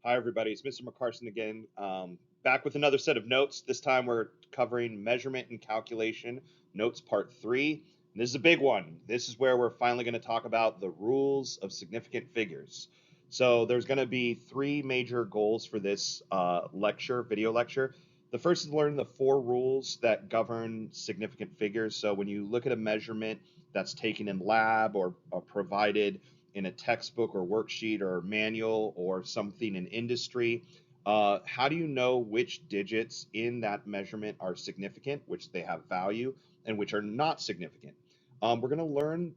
Hi, everybody. It's Mr. McCarson again. Back with another set of notes. This time we're covering measurement and calculation, notes part three. And this is a big one. This is where we're finally going to talk about the rules of significant figures. So there's going to be three major goals for this video lecture. The first is to learn the four rules that govern significant figures. So when you look at a measurement that's taken in lab or provided in a textbook or worksheet or manual or something in industry, how do you know which digits in that measurement are significant, which they have value, and which are not significant? We're going to learn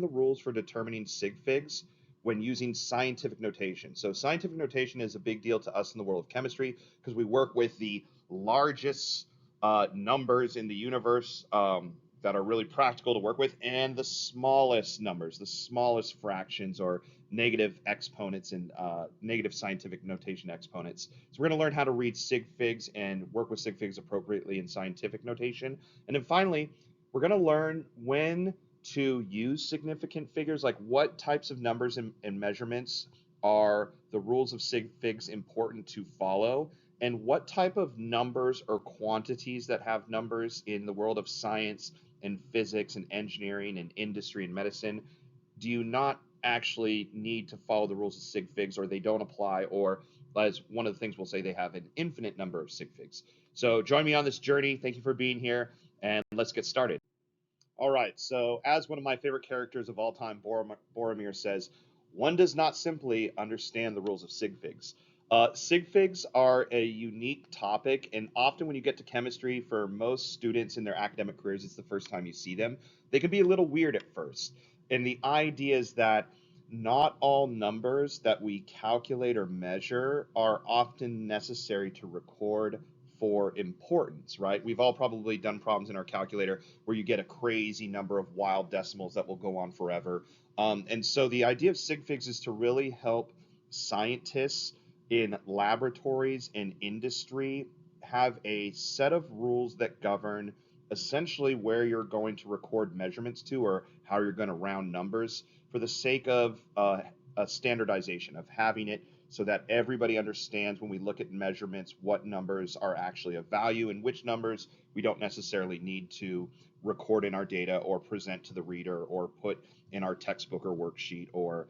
the rules for determining sig figs when using scientific notation. So scientific notation is a big deal to us in the world of chemistry because we work with the largest numbers in the universe, that are really practical to work with, and the smallest numbers, the smallest fractions or negative exponents and negative scientific notation exponents. So we're going to learn how to read sig figs and work with sig figs appropriately in scientific notation. And then finally, we're going to learn when to use significant figures, like what types of numbers and measurements are the rules of sig figs important to follow, and what type of numbers or quantities that have numbers in the world of science and physics and engineering and industry and medicine do you not actually need to follow the rules of sig figs, or they don't apply, or as one of the things we'll say, they have an infinite number of sig figs. So join me on this journey. Thank you for being here, and let's get started. All right, so as one of my favorite characters of all time, Boromir says, one does not simply understand the rules of sig figs. Sig figs are a unique topic, and often when you get to chemistry, for most students in their academic careers, it's the first time you see them. They can be a little weird at first. And the idea is that not all numbers that we calculate or measure are often necessary to record for importance, right? We've all probably done problems in our calculator where you get a crazy number of wild decimals that will go on forever. And so the idea of sig figs is to really help scientists in laboratories and industry have a set of rules that govern essentially where you're going to record measurements to, or how you're going to round numbers, for the sake of a standardization, of having it so that everybody understands when we look at measurements what numbers are actually of value and which numbers we don't necessarily need to record in our data or present to the reader or put in our textbook or worksheet, or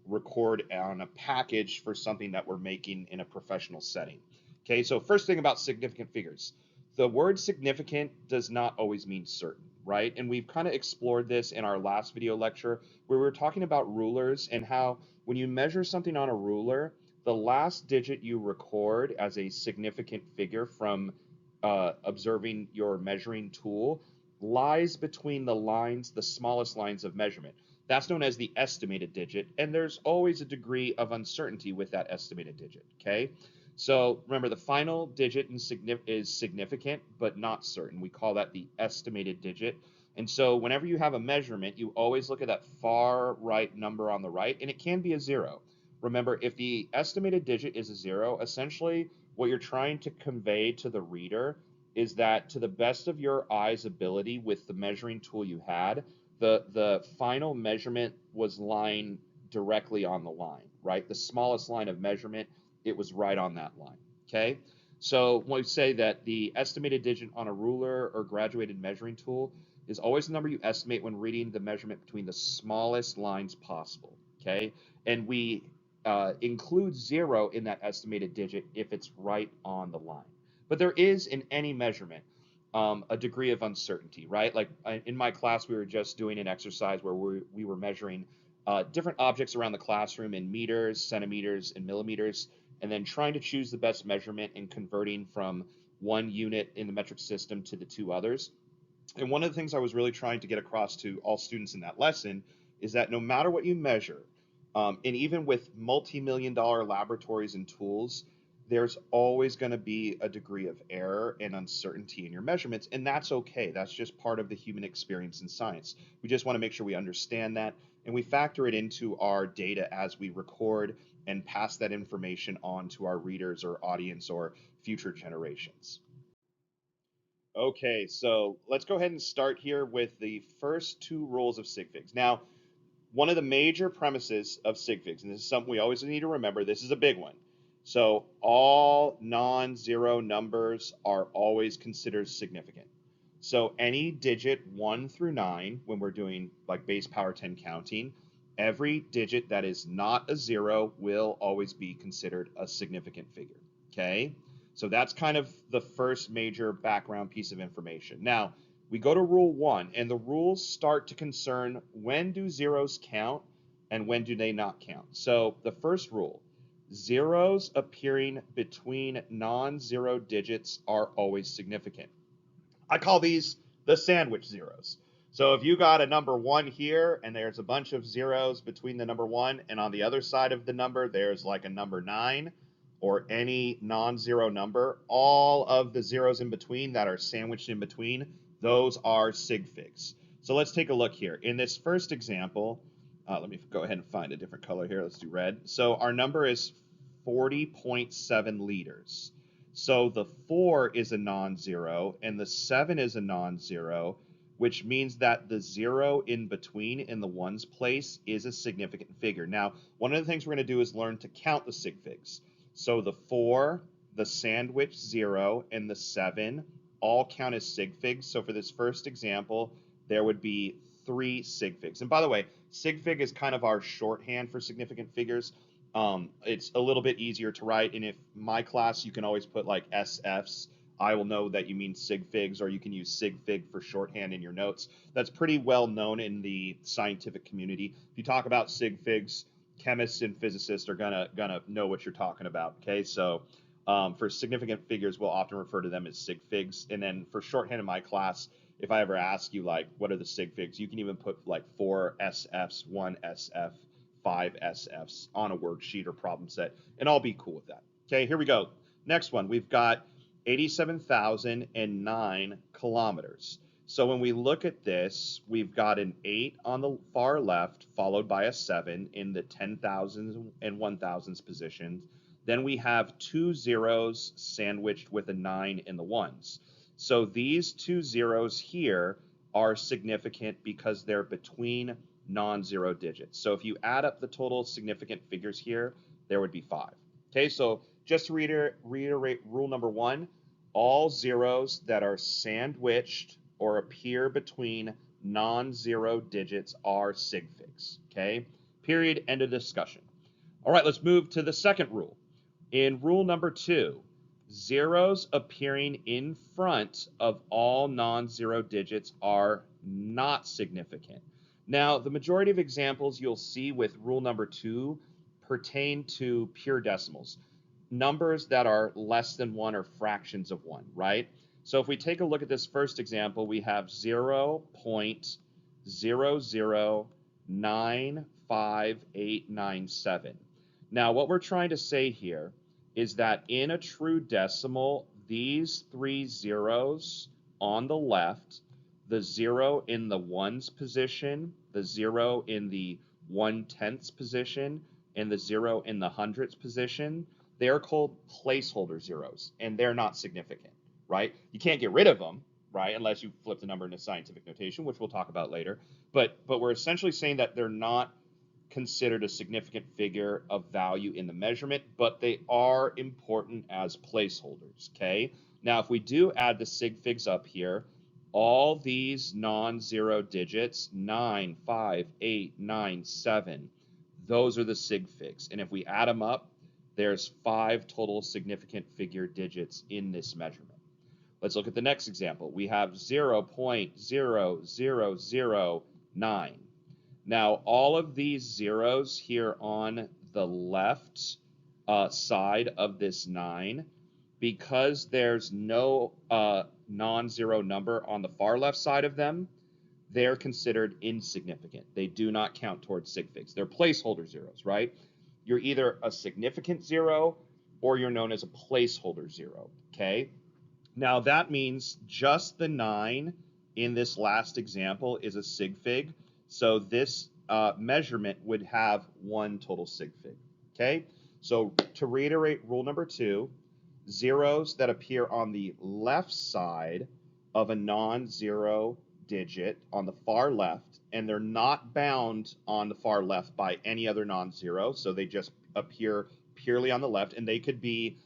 record on a package for something that we're making in a professional setting. Okay, so first thing about significant figures. The word significant does not always mean certain, right? And we've kind of explored this in our last video lecture where we were talking about rulers and how when you measure something on a ruler, the last digit you record as a significant figure from observing your measuring tool lies between the lines, the smallest lines of measurement. That's known as the estimated digit, and there's always a degree of uncertainty with that estimated digit, okay? So remember, the final digit is significant but not certain. We call that the estimated digit. And so whenever you have a measurement, you always look at that far right number on the right, and it can be a zero. Remember, if the estimated digit is a zero, essentially what you're trying to convey to the reader is that to the best of your eye's ability with the measuring tool you had, the final measurement was lying directly on the line, right? The smallest line of measurement, it was right on that line, okay? So when we say that the estimated digit on a ruler or graduated measuring tool is always the number you estimate when reading the measurement between the smallest lines possible, okay? And we include zero in that estimated digit if it's right on the line. But there is in any measurement a degree of uncertainty, right? Like in my class, we were just doing an exercise where we were measuring different objects around the classroom in meters, centimeters, and millimeters, and then trying to choose the best measurement and converting from one unit in the metric system to the two others. And one of the things I was really trying to get across to all students in that lesson is that no matter what you measure, and even with multi-million-dollar laboratories and tools, there's always going to be a degree of error and uncertainty in your measurements, and that's okay. That's just part of the human experience in science. We just want to make sure we understand that, and we factor it into our data as we record and pass that information on to our readers or audience or future generations. Okay, so let's go ahead and start here with the first two rules of sig figs. Now, one of the major premises of sig figs, and this is something we always need to remember, this is a big one. So all non-zero numbers are always considered significant. So any digit 1 through 9, when we're doing like base power 10 counting, every digit that is not a 0 will always be considered a significant figure. Okay? So that's kind of the first major background piece of information. Now, we go to rule 1, and the rules start to concern when do zeros count and when do they not count. So the first rule, zeros appearing between non-zero digits are always significant. I call these the sandwich zeros. So if you got a number 1 here and there's a bunch of zeros between the number 1 and on the other side of the number there's like a number 9 or any non-zero number, all of the zeros in between that are sandwiched in between, those are sig figs. So let's take a look here. In this first example, let me go ahead and find a different color here. Let's do red. So our number is 40.7 liters. So the 4 is a non-zero and the 7 is a non-zero, which means that the 0 in between in the ones place is a significant figure. Now, one of the things we're going to do is learn to count the sig figs. So the 4, the sandwich 0, and the 7 all count as sig figs. So for this first example, there would be 3 sig figs. And by the way, sig fig is kind of our shorthand for significant figures. It's a little bit easier to write, and if my class, you can always put like SFs. I will know that you mean sig figs, or you can use sig fig for shorthand in your notes. That's pretty well known in the scientific community. If you talk about sig figs, chemists and physicists are gonna know what you're talking about. Okay, so for significant figures, we'll often refer to them as sig figs, and then for shorthand in my class, if I ever ask you like what are the sig figs, you can even put like 4 SFs, 1 SF, 5 SFs on a worksheet or problem set, and I'll be cool with that. Okay, here we go. Next one, we've got 87,009 kilometers. So when we look at this, we've got an 8 on the far left, followed by a 7 in the 10,000s and 1,000s positions. Then we have 2 zeros sandwiched with a 9 in the ones. So these 2 zeros here are significant because they're between non-zero digits. So if you add up the total significant figures here, there would be 5. Okay, so just to reiterate rule number 1, all zeros that are sandwiched or appear between non-zero digits are sig figs. Okay, period, end of discussion. All right, let's move to the second rule. In rule number 2, zeros appearing in front of all non-zero digits are not significant. Now, the majority of examples you'll see with rule number 2 pertain to pure decimals, numbers that are less than 1 or fractions of 1, right? So if we take a look at this first example, we have 0.0095897. Now, what we're trying to say here is that in a true decimal, these 3 zeros on the left, the 0 in the ones position, the 0 in the 1/10ths position, and the 0 in the hundredths position, they're called placeholder zeros, and they're not significant, right? You can't get rid of them, right, unless you flip the number into scientific notation, which we'll talk about later. But we're essentially saying that they're not considered a significant figure of value in the measurement, but they are important as placeholders, okay? Now, if we do add the sig figs up here, all these non-zero digits, 9, 5, 8, 9, 7, those are the sig figs. And if we add them up, there's 5 total significant figure digits in this measurement. Let's look at the next example. We have 0.0009. Now, all of these zeros here on the left side of this 9, because there's no non-zero number on the far left side of them, they're considered insignificant. They do not count towards sig figs. They're placeholder zeros, right? You're either a significant 0 or you're known as a placeholder 0, okay? Now, that means just the 9 in this last example is a sig fig. So this measurement would have 1 total sig fig, okay? So to reiterate rule number 2, zeros that appear on the left side of a non-zero digit on the far left, and they're not bound on the far left by any other non-zero, so they just appear purely on the left, and they could be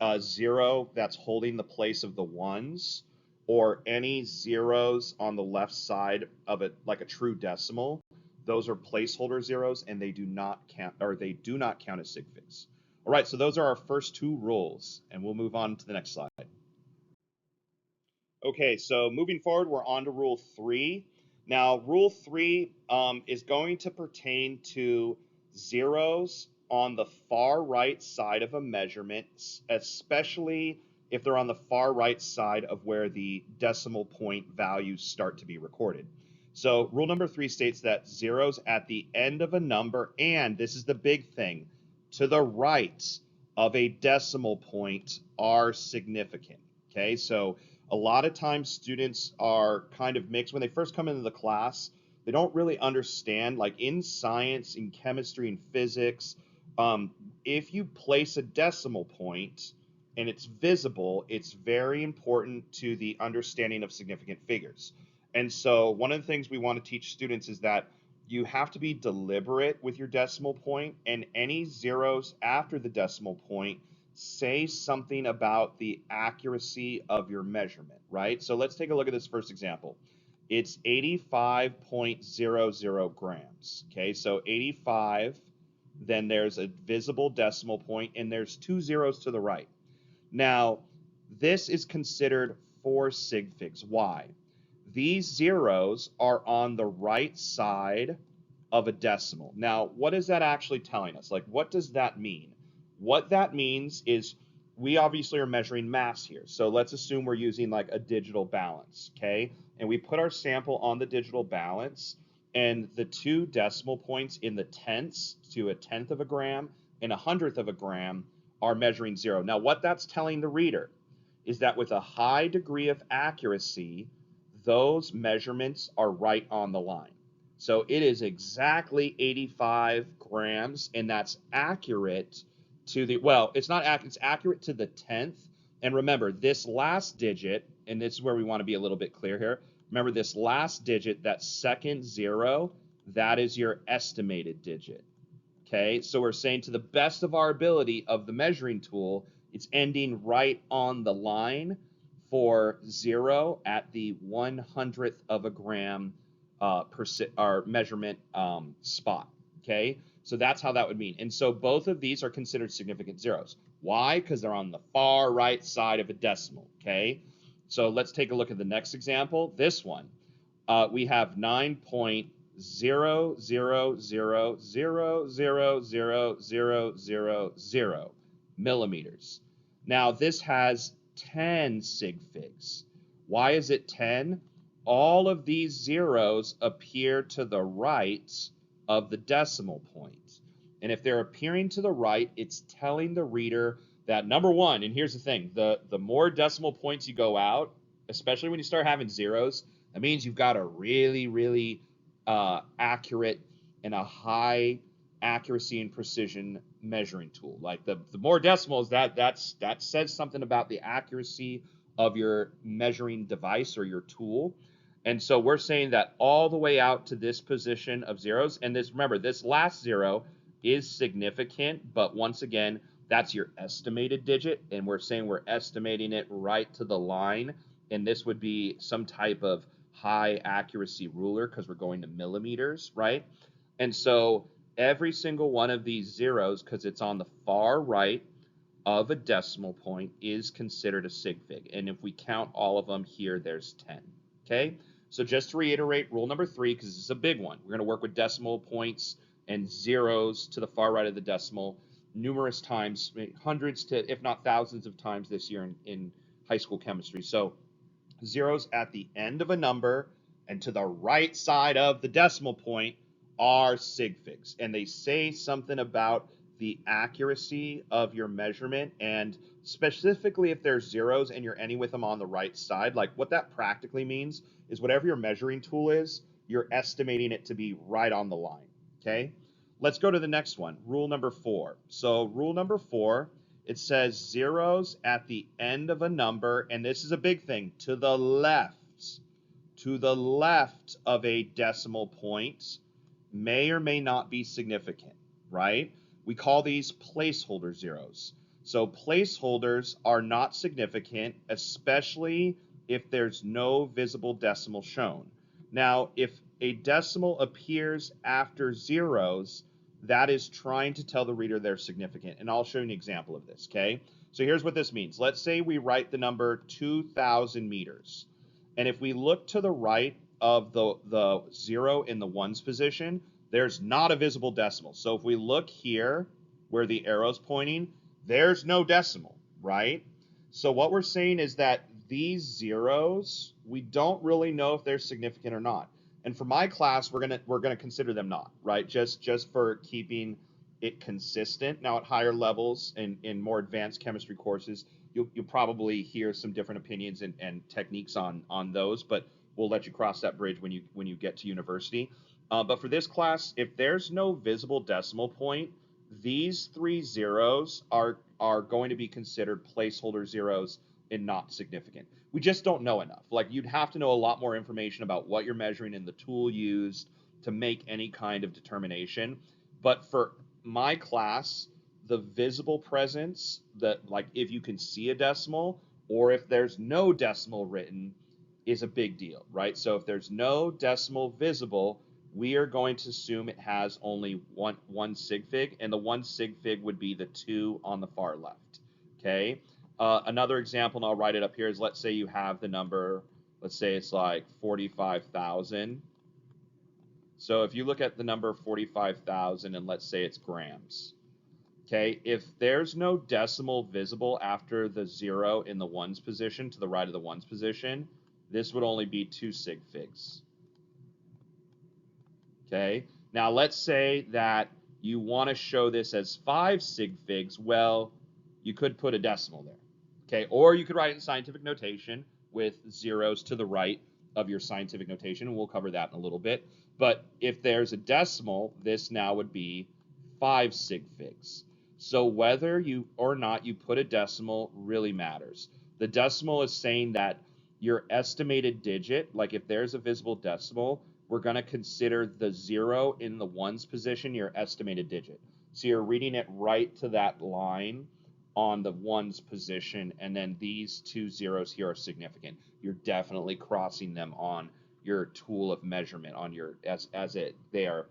a zero that's holding the place of the ones, or any zeros on the left side of it, like a true decimal. Those are placeholder zeros, and they do not count, or they do not count as sig figs. All right, so those are our first two rules, and we'll move on to the next slide. Okay, so moving forward, we're on to rule 3. Now, rule 3 is going to pertain to zeros on the far right side of a measurement, especially if they're on the far right side of where the decimal point values start to be recorded. So rule number 3 states that zeros at the end of a number, and this is the big thing, to the right of a decimal point are significant. Okay, so a lot of times students are kind of mixed when they first come into the class. They don't really understand, like in science, in chemistry, and physics, if you place a decimal point and it's visible, it's very important to the understanding of significant figures. And so one of the things we want to teach students is that you have to be deliberate with your decimal point, and any zeros after the decimal point say something about the accuracy of your measurement, right? So let's take a look at this first example. It's 85.00 grams. Okay, so 85, then there's a visible decimal point, and there's two zeros to the right. Now, this is considered 4 sig figs. Why? These zeros are on the right side of a decimal. Now, what is that actually telling us? Like, what does that mean? What that means is we obviously are measuring mass here. So let's assume we're using like a digital balance, okay? And we put our sample on the digital balance, and the two decimal points in the tenths to a tenth of a gram and a hundredth of a gram are measuring zero. Now, what that's telling the reader is that with a high degree of accuracy, those measurements are right on the line. So it is exactly 85 grams, and that's accurate to the, well, it's not accurate, it's accurate to the tenth. And remember, this last digit, and this is where we want to be a little bit clear here. Remember, this last digit, that second zero, that is your estimated digit. Okay, so we're saying to the best of our ability of the measuring tool, it's ending right on the line for zero at the 100th of a gram our measurement spot. Okay, so that's how that would mean. And so both of these are considered significant zeros. Why? Because they're on the far right side of a decimal. Okay, so let's take a look at the next example. This one, we have 9.000000000 millimeters. Now this has 10 sig figs. Why is it 10? All of these zeros appear to the right of the decimal point. And if they're appearing to the right, it's telling the reader that, number one, and here's the thing, the more decimal points you go out, especially when you start having zeros, that means you've got a really, really accurate and a high accuracy and precision measuring tool. Like the more decimals, that says something about the accuracy of your measuring device or your tool. And so we're saying that all the way out to this position of zeros, and this, remember, this last zero is significant, but once again, that's your estimated digit, and we're saying we're estimating it right to the line, and this would be some type of high accuracy ruler because we're going to millimeters, right? And so every single one of these zeros, because it's on the far right of a decimal point, is considered a sig fig. And if we count all of them here, there's 10. Okay, so just to reiterate rule number 3, because this is a big one, we're going to work with decimal points and zeros to the far right of the decimal numerous times, hundreds to, if not thousands of times this year in high school chemistry. So zeros at the end of a number and to the right side of the decimal point are sig figs, and they say something about the accuracy of your measurement, and specifically if there's zeros and you're ending with them on the right side, like what that practically means is whatever your measuring tool is, you're estimating it to be right on the line. Okay, let's go to the next one, rule number 4. So rule number 4, it says zeros at the end of a number, and this is a big thing, to the left to the left of a decimal point may or may not be significant, right? We call these placeholder zeros. So placeholders are not significant, especially if there's no visible decimal shown. Now, if a decimal appears after zeros, that is trying to tell the reader they're significant. And I'll show you an example of this, okay? So here's what this means. Let's say we write the number 2,000 meters. And if we look to the right of the zero in the ones position, there's not a visible decimal. So if we look here where the arrow's pointing, there's no decimal, right? So what we're saying is that these zeros, we don't really know if they're significant or not. And for my class, we're gonna consider them not, right? Just for keeping it consistent. Now at higher levels in more advanced chemistry courses, you'll probably hear some different opinions and techniques on those, but we'll let you cross that bridge when you get to university. But for this class, if there's no visible decimal point, these three zeros are going to be considered placeholder zeros and not significant. We just don't know enough. Like, you'd have to know a lot more information about what you're measuring and the tool used to make any kind of determination. But for my class, the visible presence, that, like, if you can see a decimal or if there's no decimal written, is a big deal, right? So if there's no decimal visible, we are going to assume it has only one sig fig, and the one sig fig would be the 2 on the far left, okay? Another example, and I'll write it up here, is let's say you have the number, let's say it's like 45,000. So if you look at the number 45,000 and let's say it's grams, okay? If there's no decimal visible after the 0 in the ones position, to the right of the ones position, this would only be 2 sig figs. Okay, now let's say that you want to show this as 5 sig figs. Well, you could put a decimal there, okay? Or you could write it in scientific notation with zeros to the right of your scientific notation, and we'll cover that in a little bit. But if there's a decimal, this now would be 5 sig figs. So whether you or not you put a decimal really matters. The decimal is saying that your estimated digit, like if there's a visible decimal, we're going to consider the 0 in the ones position your estimated digit. So you're reading it right to that line on the ones position, and then these 2 zeros here are significant. You're definitely crossing them on your tool of measurement, on your they are,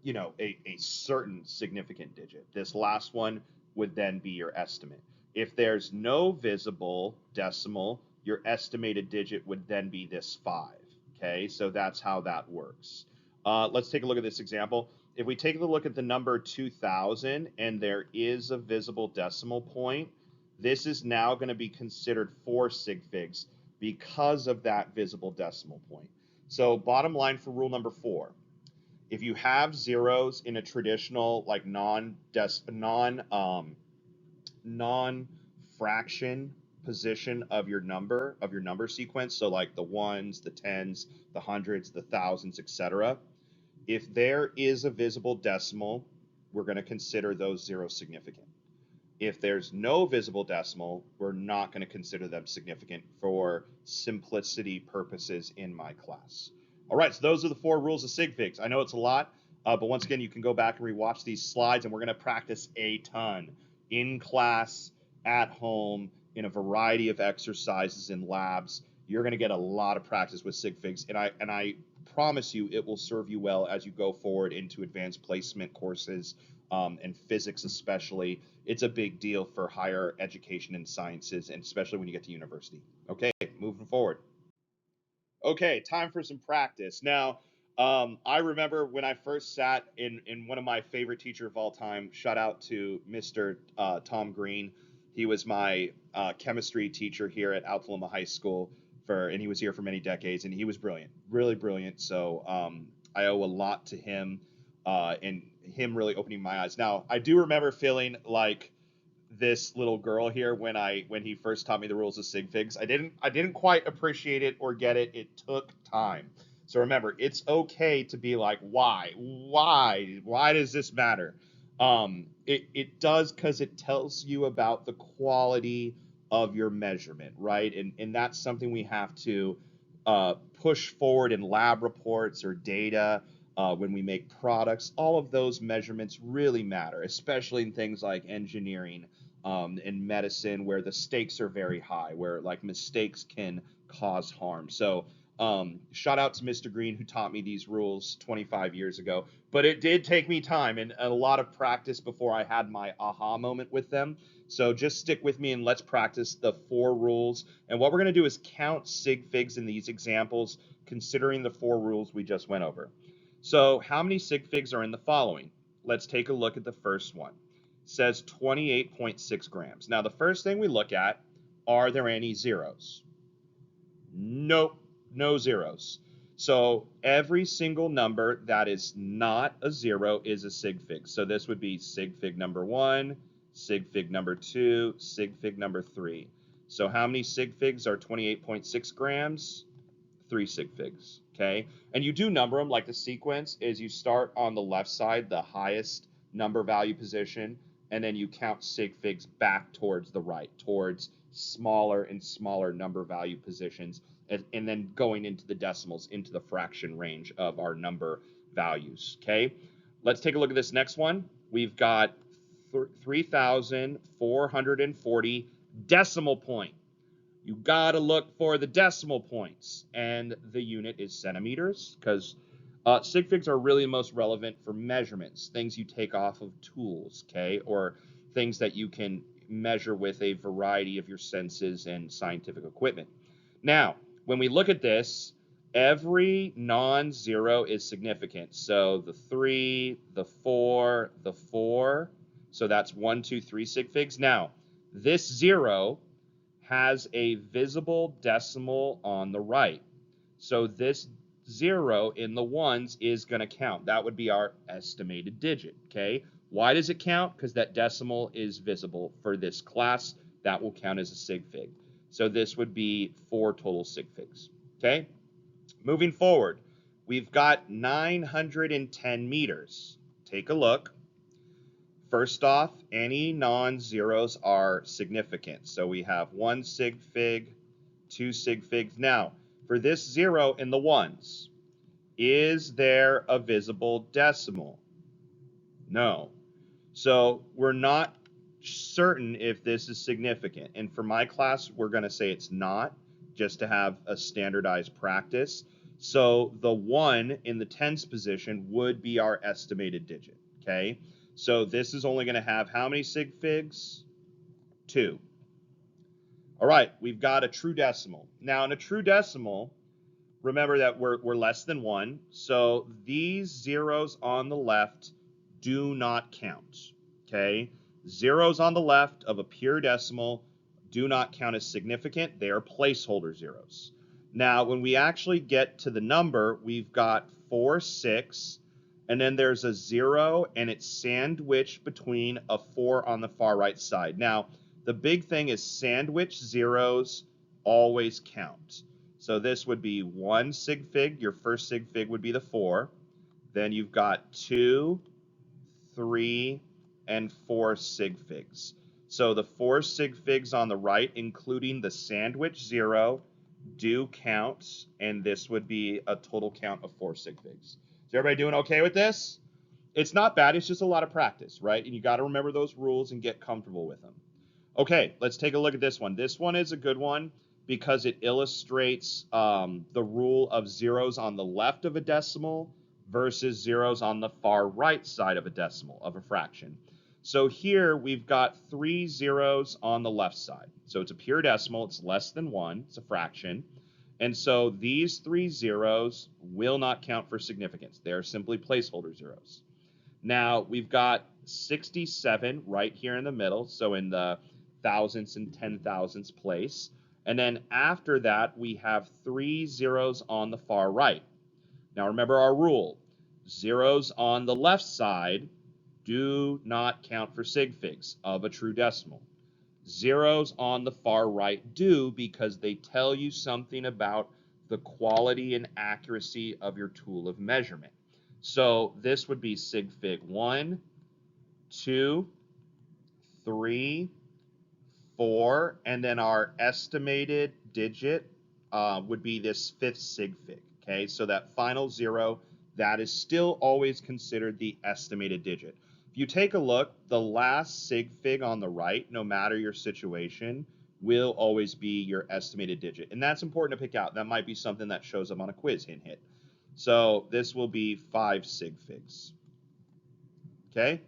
you know, a certain significant digit. This last one would then be your estimate. If there's no visible decimal, your estimated digit would then be this 5. Okay, so that's how that works. Let's take a look at this example. If we take a look at the number 2,000 and there is a visible decimal point, this is now going to be considered 4 sig figs because of that visible decimal point. So bottom line for rule number 4, if you have zeros in a traditional, like, non-fraction position of your number sequence, so like the ones, the tens, the hundreds, the thousands, etc., if there is a visible decimal, we're going to consider those zeros significant. If there's no visible decimal, we're not going to consider them significant for simplicity purposes in my class. All right, so those are the 4 rules of sig figs. I know it's a lot, but once again, you can go back and rewatch these slides, and we're going to practice a ton in class, at home, in a variety of exercises in labs. You're going to get a lot of practice with sig figs, and I promise you it will serve you well as you go forward into advanced placement courses, and physics especially. It's a big deal for higher education and sciences, and especially when you get to university. Okay, moving forward. Okay, time for some practice. Now, I remember when I first sat in one of my favorite teacher of all time. Shout out to Mr. Tom Green. He was my chemistry teacher here at Altaloma High School and he was here for many decades, and he was brilliant, really brilliant. So I owe a lot to him, and him really opening my eyes. Now, I do remember feeling like this little girl here when he first taught me the rules of sig figs. I didn't quite appreciate it or get it. It took time. So remember, it's okay to be like, why does this matter? It does, because it tells you about the quality of your measurement, right? And that's something we have to push forward in lab reports or data, when we make products, all of those measurements really matter, especially in things like engineering, and medicine, where the stakes are very high, where like mistakes can cause harm. So shout out to Mr. Green, who taught me these rules 25 years ago. But it did take me time and a lot of practice before I had my aha moment with them. So just stick with me and let's practice the 4 rules. And what we're going to do is count sig figs in these examples, considering the 4 rules we just went over. So how many sig figs are in the following? Let's take a look at the first one. It says 28.6 grams. Now the first thing we look at, are there any zeros? Nope, no zeros. So every single number that is not a zero is a sig fig. So this would be sig fig number 1, sig fig number 2, sig fig number 3. So how many sig figs are 28.6 grams? 3 sig figs, okay? And you do number them, like the sequence is you start on the left side, the highest number value position, and then you count sig figs back towards the right, towards smaller and smaller number value positions, and then going into the decimals, into the fraction range of our number values, okay? Let's take a look at this next one. We've got 3,440 decimal point. You gotta look for the decimal points, and the unit is centimeters, because sig figs are really most relevant for measurements, things you take off of tools, okay, or things that you can measure with a variety of your senses and scientific equipment. Now, when we look at this, every non-zero is significant. So the 3, the 4, the 4, so that's 1, 2, 3 sig figs. Now, this 0 has a visible decimal on the right. So this 0 in the ones is going to count. That would be our estimated digit, okay? Why does it count? Because that decimal is visible for this class. That will count as a sig fig. So this would be 4 total sig figs, okay? Moving forward, we've got 910 meters. Take a look. First off, any non-zeros are significant. So we have 1 sig fig, 2 sig figs. Now, for this 0 in the ones, is there a visible decimal? No. So we're not certain if this is significant. And for my class, we're going to say it's not, just to have a standardized practice. So the 1 in the tens position would be our estimated digit, okay? So this is only going to have how many sig figs? 2. All right, we've got a true decimal. Now, in a true decimal, remember that we're less than 1. So these zeros on the left do not count, okay? Zeros on the left of a pure decimal do not count as significant. They are placeholder zeros. Now, when we actually get to the number, we've got 4, 6, and then there's a 0, and it's sandwiched between a 4 on the far right side. Now, the big thing is sandwich zeros always count. So this would be 1 sig fig. Your first sig fig would be the 4. Then you've got 2, 3, and 4 sig figs. So the 4 sig figs on the right, including the sandwich 0, do count, and this would be a total count of 4 sig figs. Is everybody doing okay with this? It's not bad. It's just a lot of practice, right? And you got to remember those rules and get comfortable with them. Okay, let's take a look at this one. This one is a good one because it illustrates the rule of zeros on the left of a decimal versus zeros on the far right side of a decimal, of a fraction. So here we've got 3 zeros on the left side. So it's a pure decimal. It's less than 1. It's a fraction. And so these 3 zeros will not count for significance. They're simply placeholder zeros. Now we've got 67 right here in the middle, so in the thousandths and 10,000ths place. And then after that, we have 3 zeros on the far right. Now remember our rule. Zeros on the left side do not count for sig figs of a true decimal. Zeros on the far right do, because they tell you something about the quality and accuracy of your tool of measurement. So this would be sig fig 1, 2, 3, 4, and then our estimated digit would be this fifth sig fig. Okay, so that final zero, that is still always considered the estimated digit. If you take a look, the last sig fig on the right, no matter your situation, will always be your estimated digit. And that's important to pick out. That might be something that shows up on a quiz, hint, hint. So this will be 5 sig figs. Okay?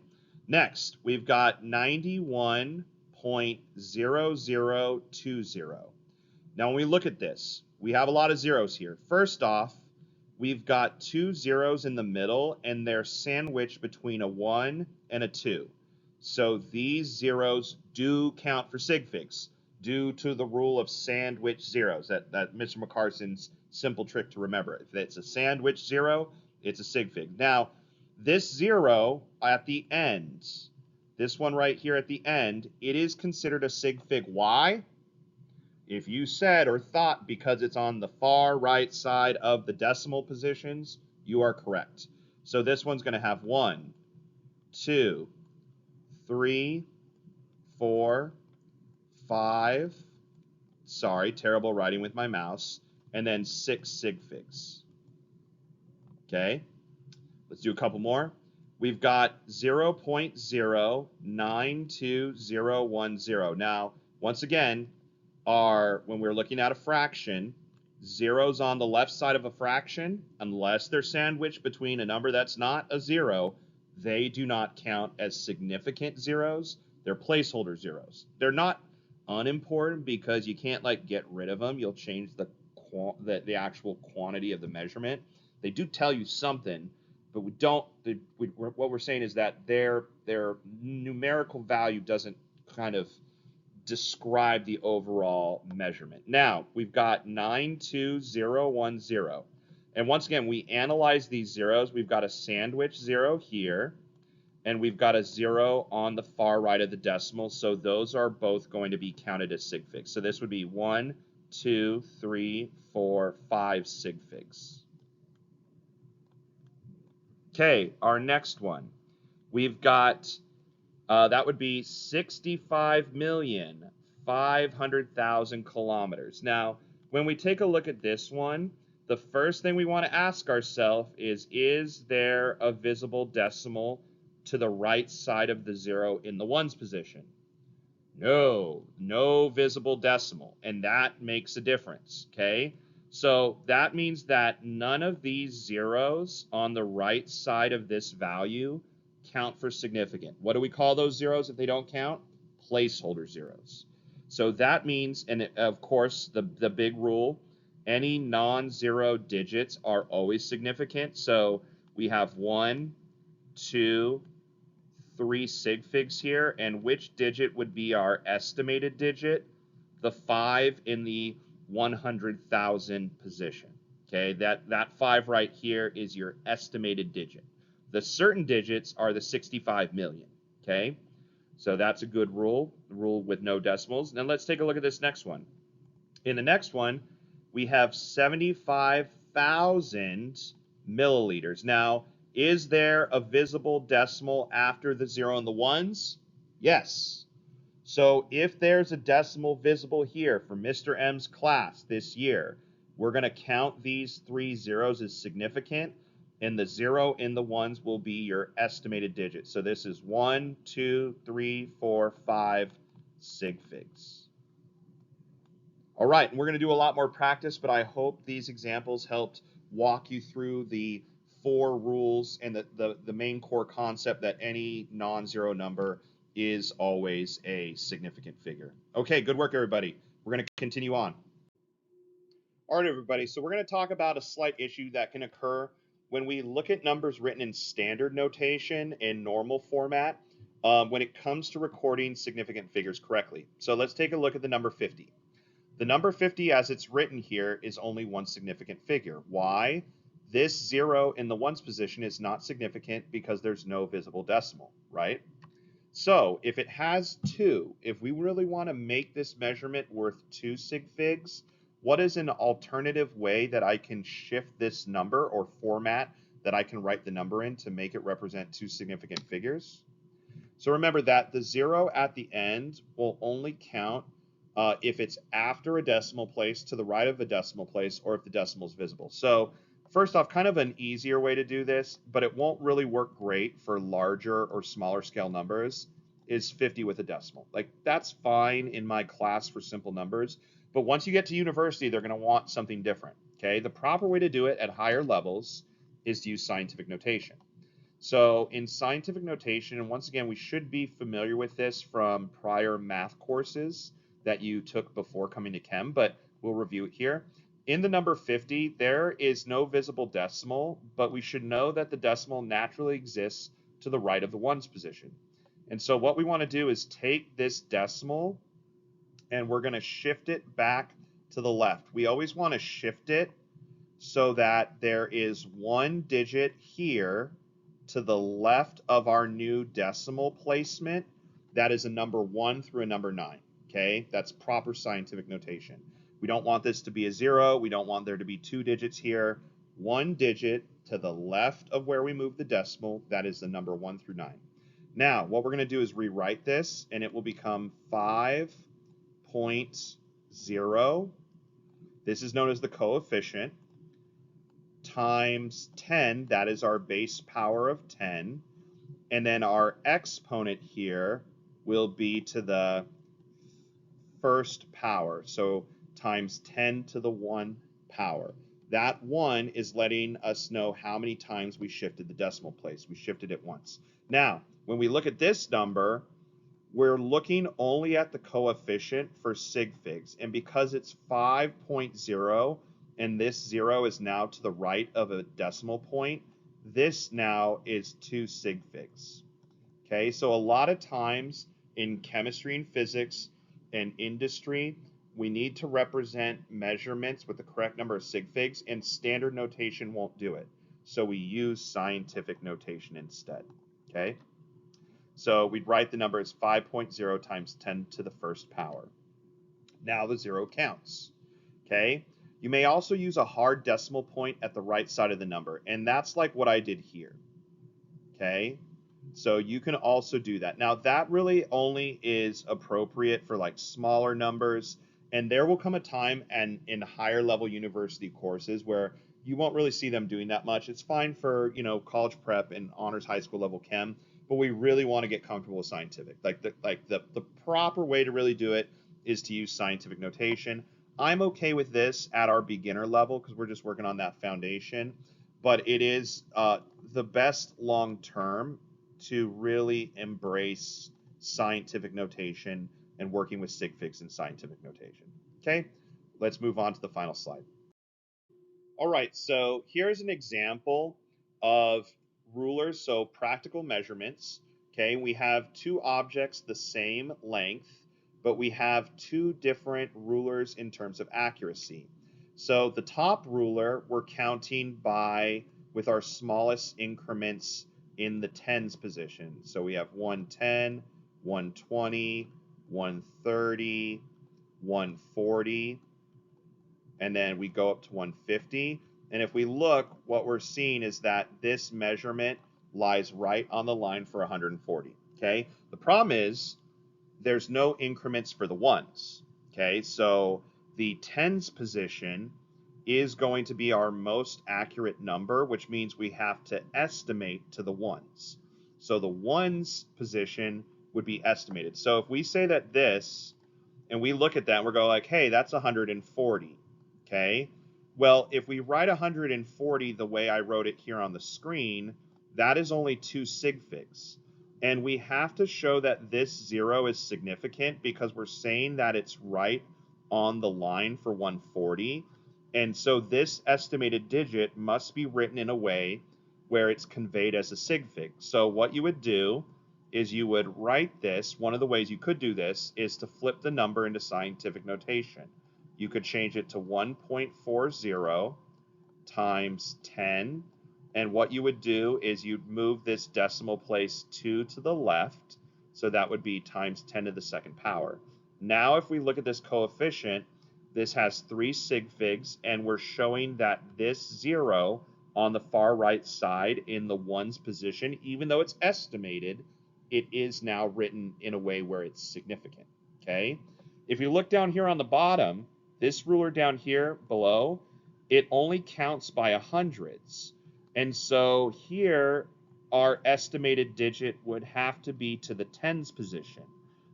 Next, we've got 91.0020. Now, when we look at this, we have a lot of zeros here. First off, we've got 2 zeros in the middle, and they're sandwiched between a 1 and a 2. So these zeros do count for sig figs due to the rule of sandwich zeros, that Mr. McCarson's simple trick to remember. If it's a sandwich zero, it's a sig fig. Now, this zero at the end, this one right here at the end, it is considered a sig fig. Why? If you said or thought because it's on the far right side of the decimal positions, you are correct. So this one's going to have 1, 2, 3, 4, 5, sorry, terrible writing with my mouse, and then 6 sig figs. Okay, let's do a couple more. We've got 0.092010. Now, once again, when we're looking at a fraction, zeros on the left side of a fraction, unless they're sandwiched between a number that's not a zero, they do not count as significant zeros. They're placeholder zeros. They're not unimportant because you can't like get rid of them. You'll change the actual quantity of the measurement. They do tell you something, but we don't. What we're saying is that their numerical value doesn't kind of describe the overall measurement. Now, we've got 92010. And once again, we analyze these zeros. We've got a sandwich zero here, and we've got a zero on the far right of the decimal. So those are both going to be counted as sig figs. So this would be 1, 2, 3, 4, 5 sig figs. Okay, our next one. We've got that would be 65,500,000 kilometers. Now, when we take a look at this one, the first thing we want to ask ourselves is there a visible decimal to the right side of the zero in the ones position? No visible decimal, and that makes a difference, okay? So that means that none of these zeros on the right side of this value count for significant. What do we call those zeros if they don't count? Placeholder zeros. So that means, and of course, the big rule, any non-zero digits are always significant. So we have 1, 2, 3 sig figs here, and which digit would be our estimated digit? The 5 in the 100,000 position. Okay, that 5 right here is your estimated digit. The certain digits are the 65 million. Okay, so that's a good rule with no decimals. Now let's take a look at this next one. In the next one, we have 75,000 milliliters. Now, is there a visible decimal after the 0 and the 1s? Yes. So if there's a decimal visible here for Mr. M's class this year, we're going to count these 3 zeros as significant, and the 0 in the 1s will be your estimated digit. So this is 1, 2, 3, 4, 5 sig figs. All right, and we're going to do a lot more practice, but I hope these examples helped walk you through the 4 rules and the main core concept that any non-zero number is always a significant figure. Okay, good work, everybody. We're going to continue on. All right, everybody, so we're going to talk about a slight issue that can occur when we look at numbers written in standard notation in normal format when it comes to recording significant figures correctly. So let's take a look at the number 50. The number 50, as it's written here, is only one significant figure. Why? This 0 in the ones position is not significant because there's no visible decimal, right? So if it has 2, if we really want to make this measurement worth 2 sig figs, what is an alternative way that I can shift this number or format that I can write the number in to make it represent 2 significant figures? So remember that the 0 at the end will only count if it's after a decimal place, to the right of a decimal place, or if the decimal is visible. So first off, kind of an easier way to do this, but it won't really work great for larger or smaller scale numbers, is 50 with a decimal. Like, that's fine in my class for simple numbers, but once you get to university, they're going to want something different. Okay, the proper way to do it at higher levels is to use scientific notation. So in scientific notation, and once again, we should be familiar with this from prior math courses that you took before coming to chem, but we'll review it here. In the number 50, there is no visible decimal, but we should know that the decimal naturally exists to the right of the ones position. And so what we want to do is take this decimal and we're going to shift it back to the left. We always want to shift it so that there is one digit here to the left of our new decimal placement. That is a number 1 through a number 9. Okay, that's proper scientific notation. We don't want this to be a 0. We don't want there to be 2 digits here. One digit to the left of where we move the decimal. That is the number 1 through 9. Now, what we're going to do is rewrite this, and it will become 5.0. This is known as the coefficient, times 10, that is our base power of 10, and then our exponent here will be to the first power, so times 10 to the 1 power. That 1 is letting us know how many times we shifted the decimal place. We shifted it once. Now, when we look at this number, we're looking only at the coefficient for sig figs, and because it's 5.0, and this 0 is now to the right of a decimal point, this now is 2 sig figs. Okay, so a lot of times in chemistry and physics and industry, we need to represent measurements with the correct number of sig figs, and standard notation won't do it. So we use scientific notation instead. Okay, so we'd write the number as 5.0 times 10 to the first power. Now the 0 counts. Okay, you may also use a hard decimal point at the right side of the number, and that's like what I did here. Okay, so you can also do that. Now that really only is appropriate for like smaller numbers, and there will come a time and in higher level university courses where you won't really see them doing that much. It's fine for, college prep and honors high school level chem, but we really want to get comfortable with scientific. The proper way to really do it is to use scientific notation. I'm okay with this at our beginner level because we're just working on that foundation, but it is the best long term to really embrace scientific notation and working with sig figs in scientific notation. Okay, let's move on to the final slide. All right, so here's an example of rulers, so practical measurements. Okay, we have two objects the same length, but we have two different rulers in terms of accuracy. So the top ruler, we're counting with our smallest increments in the tens position. So we have 110, 120, 130, 140, and then we go up to 150. And if we look, what we're seeing is that this measurement lies right on the line for 140. Okay, the problem is there's no increments for the ones. Okay, so the tens position is going to be our most accurate number, which means we have to estimate to the ones. So the ones position would be estimated. So if we say that this, and we look at that and we're going like, hey, that's 140. Okay, well, if we write 140 the way I wrote it here on the screen, that is only 2 sig figs. And we have to show that this 0 is significant because we're saying that it's right on the line for 140. And so this estimated digit must be written in a way where it's conveyed as a sig fig. So what you would do is you would write this. One of the ways you could do this is to flip the number into scientific notation. You could change it to 1.40 times 10. And what you would do is you'd move this decimal place 2 to the left. So that would be times 10 to the second power. Now, if we look at this coefficient, this has 3 sig figs, and we're showing that this 0 on the far right side in the ones position, even though it's estimated, it is now written in a way where it's significant. Okay? If you look down here on the bottom, this ruler down here below, it only counts by hundreds. And so here, our estimated digit would have to be to the tens position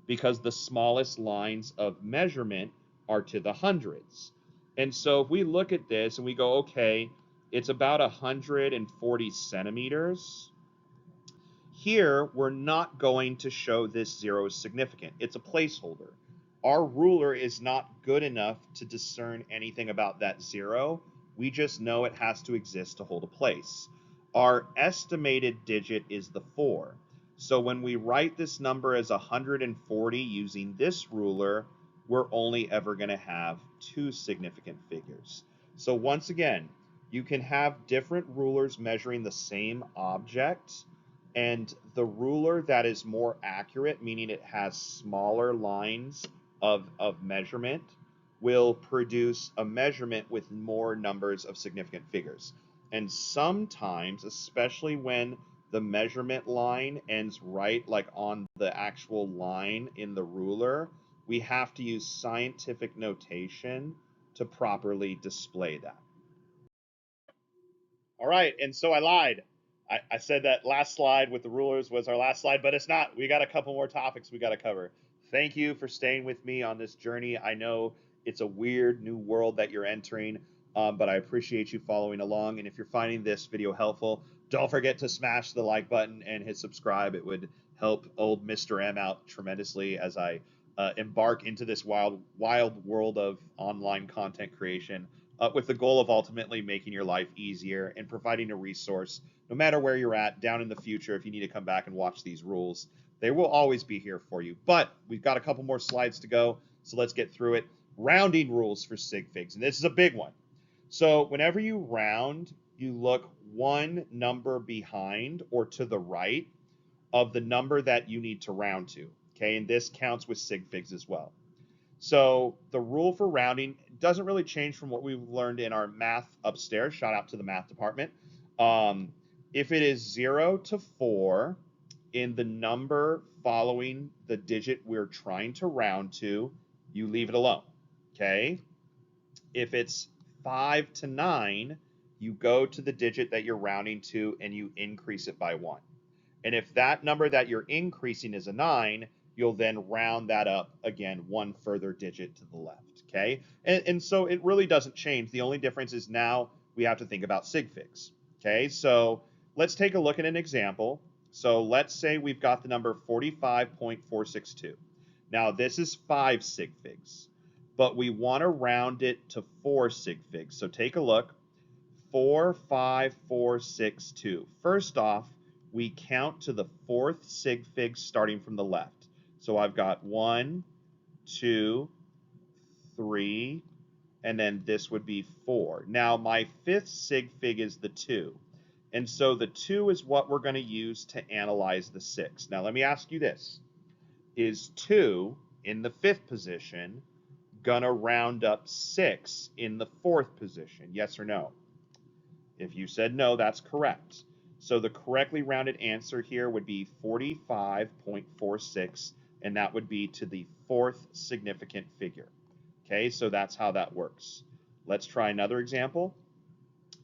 because the smallest lines of measurement are to the hundreds. And so if we look at this and we go, okay, it's about 140 centimeters. Here, we're not going to show this 0 as significant. It's a placeholder. Our ruler is not good enough to discern anything about that 0. We just know it has to exist to hold a place. Our estimated digit is the 4. So when we write this number as 140 using this ruler, we're only ever going to have 2 significant figures. So once again, you can have different rulers measuring the same object, and the ruler that is more accurate, meaning it has smaller lines of measurement, will produce a measurement with more numbers of significant figures. And sometimes, especially when the measurement line ends right like on the actual line in the ruler, we have to use scientific notation to properly display that. All right, and so I lied. I said that last slide with the rulers was our last slide, but it's not. We got a couple more topics we got to cover. Thank you for staying with me on this journey. I know it's a weird new world that you're entering, but I appreciate you following along. And if you're finding this video helpful, don't forget to smash the like button and hit subscribe. It would help old Mr. M out tremendously as I embark into this wild world of online content creation, with the goal of ultimately making your life easier and providing a resource no matter where you're at down in the future. If you need to come back and watch these rules, they will always be here for you. But we've got a couple more slides to go, so let's get through it. Rounding rules for sig figs, and this is a big one. So whenever you round, you look one number behind or to the right of the number that you need to round to. Okay, and this counts with sig figs as well. So the rule for rounding doesn't really change from what we've learned in our math upstairs. Shout out to the math department. If it is 0 to 4 in the number following the digit we're trying to round to, you leave it alone. Okay? If it's 5 to 9, you go to the digit that you're rounding to and you increase it by 1. And if that number that you're increasing is a 9, you'll then round that up again one further digit to the left. Okay? And so it really doesn't change. The only difference is now we have to think about sig figs. Okay? So let's take a look at an example. So let's say we've got the number 45.462. Now this is 5 sig figs, but we want to round it to 4 sig figs. So take a look. 4, 5, 4, 6, 2. First off, we count to the 4th sig fig starting from the left. So I've got 1, 2, 3, and then this would be 4. Now my 5th sig fig is the 2. And so the 2 is what we're going to use to analyze the 6. Now let me ask you this. Is 2 in the 5th position going to round up 6 in the 4th position? Yes or no? If you said no, that's correct. So the correctly rounded answer here would be 45.46, and that would be to the 4th significant figure. Okay, so that's how that works. Let's try another example.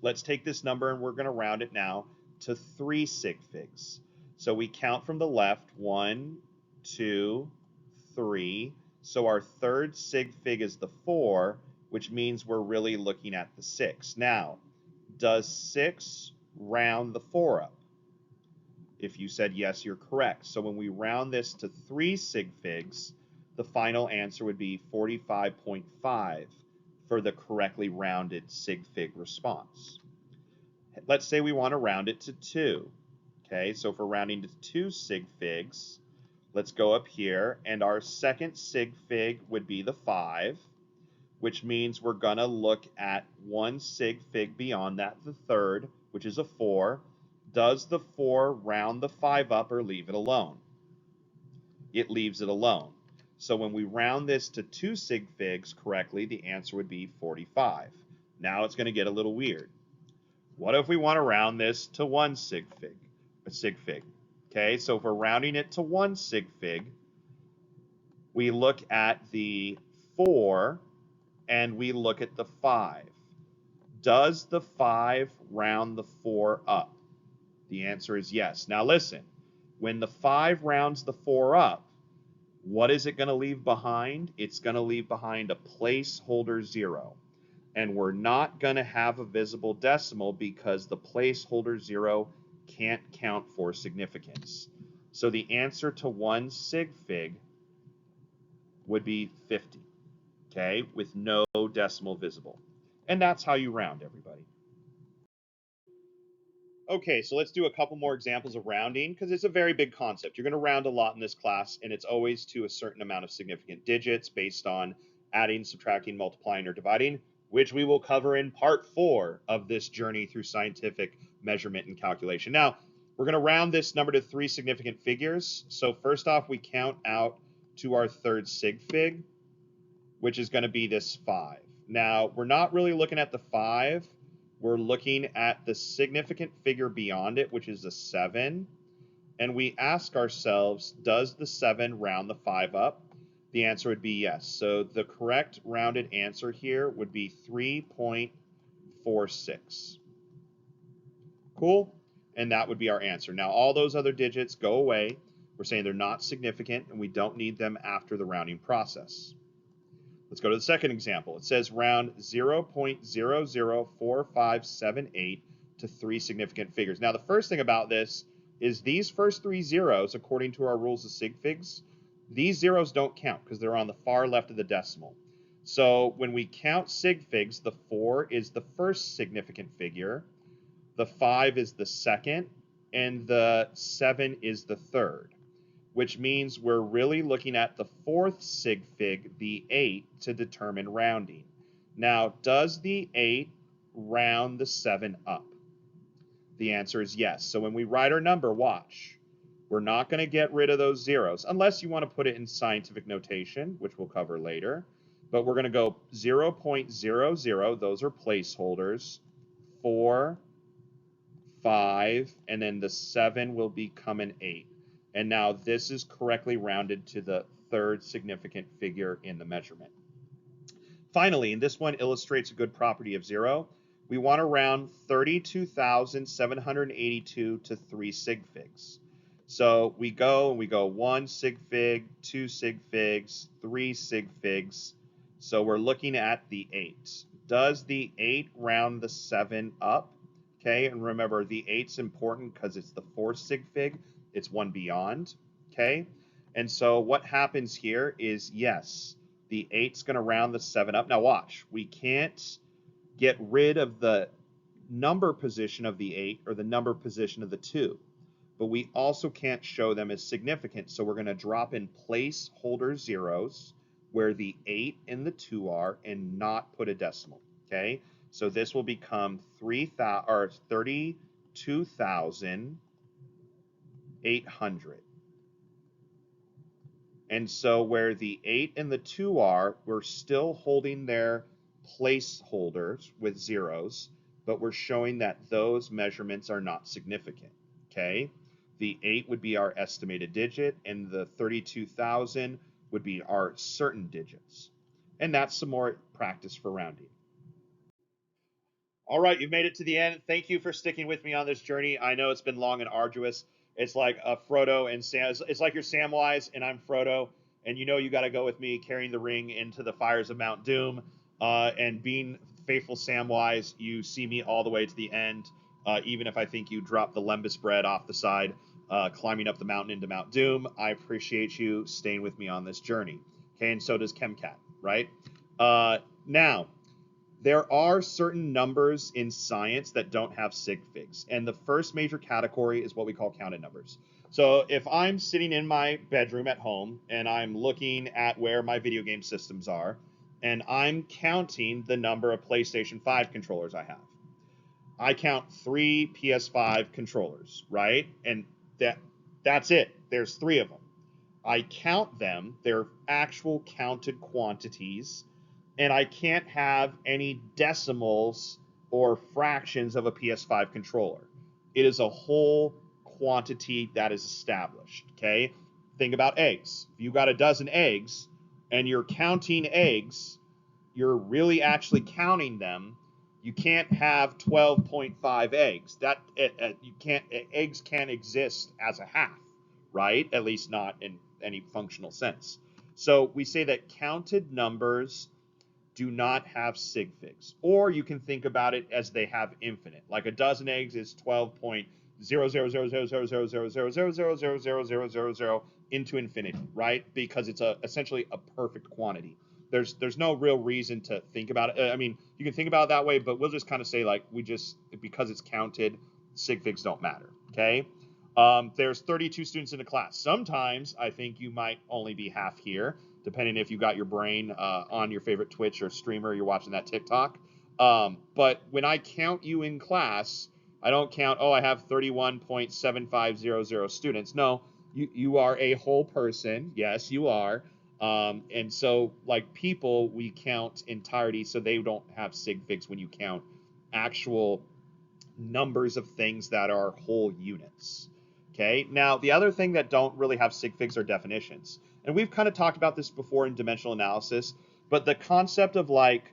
Let's take this number and we're going to round it now to 3 sig figs. So we count from the left, 1, 2, 3. So our 3rd sig fig is the 4, which means we're really looking at the 6. Now, does 6 round the 4 up? If you said yes, you're correct. So when we round this to 3 sig figs, the final answer would be 45.5 for the correctly rounded sig fig response. Let's say we want to round it to 2. Okay, so if we're rounding to 2 sig figs, let's go up here, and our 2nd sig fig would be the 5, which means we're going to look at 1 sig fig beyond that, the 3rd, which is a 4. Does the 4 round the 5 up or leave it alone? It leaves it alone. So when we round this to 2 sig figs correctly, the answer would be 45. Now it's going to get a little weird. What if we want to round this to 1 sig fig? Okay, so if we're rounding it to 1 sig fig, we look at the 4, and we look at the 5. Does the 5 round the 4 up? The answer is yes. Now listen, when the 5 rounds the 4 up, what is it going to leave behind? It's going to leave behind a placeholder 0. And we're not going to have a visible decimal because the placeholder 0 can't count for significance. So the answer to 1 sig fig would be 50, okay, with no decimal visible. And that's how you round, everybody. Okay, so let's do a couple more examples of rounding because it's a very big concept. You're going to round a lot in this class, and it's always to a certain amount of significant digits based on adding, subtracting, multiplying, or dividing, which we will cover in part 4 of this journey through scientific measurement and calculation. Now, we're going to round this number to 3 significant figures. So first off, we count out to our third sig fig, which is going to be this 5. Now, we're not really looking at the 5. We're looking at the significant figure beyond it, which is a 7. And we ask ourselves, does the 7 round the 5 up? The answer would be yes. So the correct rounded answer here would be 3.46. Cool? And that would be our answer. Now, all those other digits go away. We're saying they're not significant, and we don't need them after the rounding process. Let's go to the second example. It says round 0.004578 to 3 significant figures. Now, the first thing about this is these first 3 zeros, according to our rules of sig figs, these zeros don't count because they're on the far left of the decimal. So when we count sig figs, the 4 is the first significant figure, the 5 is the second, and the 7 is the third, which means we're really looking at the fourth sig fig, the 8, to determine rounding. Now, does the 8 round the 7 up? The answer is yes. So when we write our number, watch. We're not going to get rid of those zeros, unless you want to put it in scientific notation, which we'll cover later. But we're going to go 0.00, those are placeholders, 4, 5, and then the 7 will become an 8. And now this is correctly rounded to the third significant figure in the measurement. Finally, and this one illustrates a good property of 0, we want to round 32,782 to 3 sig figs. So we go 1 sig fig, 2 sig figs, 3 sig figs. So we're looking at the 8. Does the 8 round the 7 up? Okay, and remember the 8's important because it's the fourth sig fig. It's one beyond, okay? And so what happens here is, yes, the 8's going to round the 7 up. Now watch, we can't get rid of the number position of the 8 or the number position of the 2, but we also can't show them as significant. So we're going to drop in placeholder zeros where the 8 and the 2 are and not put a decimal, okay? So this will become 32,800. And so where the 8 and the 2 are, we're still holding their placeholders with zeros, but we're showing that those measurements are not significant, okay? The 8 would be our estimated digit, and the 32,000 would be our certain digits. And that's some more practice for rounding. All right, you've made it to the end. Thank you for sticking with me on this journey. I know it's been long and arduous. It's like Frodo and Sam. It's like you're Samwise and I'm Frodo, and you know you got to go with me carrying the ring into the fires of Mount Doom. And being faithful Samwise, you see me all the way to the end, even if I think you dropped the lembas bread off the side, climbing up the mountain into Mount Doom. I appreciate you staying with me on this journey. Okay, and so does ChemCat, right? Now, there are certain numbers in science that don't have sig figs, and the first major category is what we call counted numbers. So if I'm sitting in my bedroom at home and I'm looking at where my video game systems are, and I'm counting the number of PlayStation 5 controllers I have, I count 3 PS5 controllers, right? And that's it. There's 3 of them. I count them, they're actual counted quantities, and I can't have any decimals or fractions of a PS5 controller. It is a whole quantity that is established, okay? Think about eggs. If you got a dozen eggs and you're counting eggs, you're really actually counting them. You can't have 12.5 eggs. You can't. Eggs can't exist as a half, right? At least not in any functional sense. So we say that counted numbers do not have sig figs. Or you can think about it as they have infinite. Like a dozen eggs is 12.000000000000000 into infinity, right? Because it's essentially a perfect quantity. There's no real reason to think about it. I mean, you can think about it that way, but we'll just kind of say like because it's counted, sig figs don't matter. Okay. There's 32 students in the class. Sometimes I think you might only be half here, depending if you got your brain on your favorite Twitch or streamer, you're watching that TikTok. But when I count you in class, I don't count, I have 31.7500 students. No, you are a whole person. Yes, you are. And so, like people, we count entirety, so they don't have sig figs when you count actual numbers of things that are whole units. Okay, now the other thing that don't really have sig figs are definitions. And we've kind of talked about this before in dimensional analysis, but the concept of like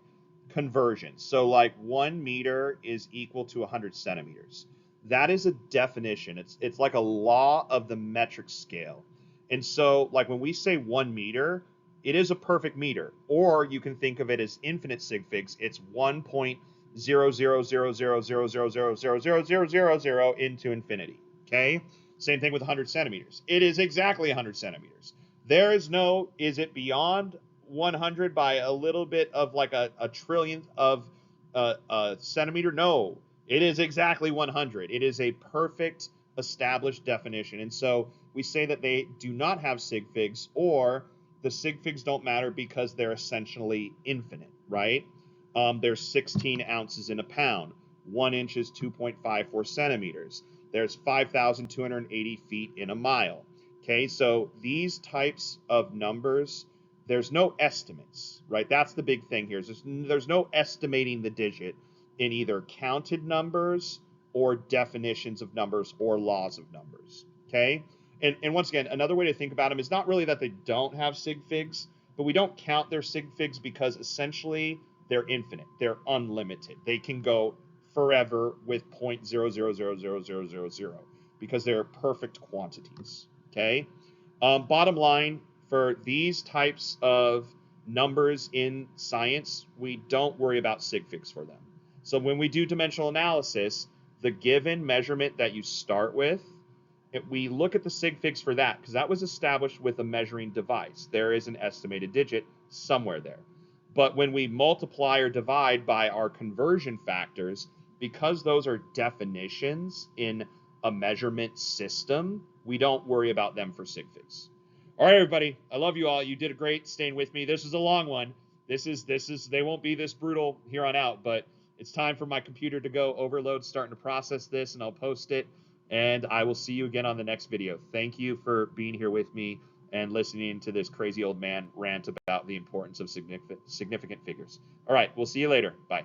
conversion. So like 1 meter is equal to 100 centimeters. That is a definition. It's like a law of the metric scale. And so like when we say 1 meter, it is a perfect meter. Or you can think of it as infinite sig figs. It's 1.0000000000000 into infinity. Okay? Same thing with 100 centimeters. It is exactly 100 centimeters. There is no, is it beyond 100 by a little bit of like a trillionth of a centimeter? No, it is exactly 100. It is a perfect established definition. And so we say that they do not have sig figs, or the sig figs don't matter because they're essentially infinite, right? There's 16 ounces in a pound. 1 inch is 2.54 centimeters. There's 5,280 feet in a mile. Okay, so these types of numbers, there's no estimates, right? That's the big thing here. There's no estimating the digit in either counted numbers or definitions of numbers or laws of numbers. Okay, and once again, another way to think about them is not really that they don't have sig figs, but we don't count their sig figs because essentially they're infinite, they're unlimited. They can go forever with 0.000000 because they're perfect quantities. Okay. Bottom line, for these types of numbers in science, we don't worry about sig figs for them. So when we do dimensional analysis, the given measurement that you start with, we look at the sig figs for that because that was established with a measuring device. There is an estimated digit somewhere there. But when we multiply or divide by our conversion factors, because those are definitions in a measurement system, we don't worry about them for sig figs. All right, everybody. I love you all. You did a great staying with me. This is a long one. This is they won't be this brutal here on out, but it's time for my computer to go overload, starting to process this, and I'll post it. And I will see you again on the next video. Thank you for being here with me and listening to this crazy old man rant about the importance of significant figures. All right, we'll see you later. Bye.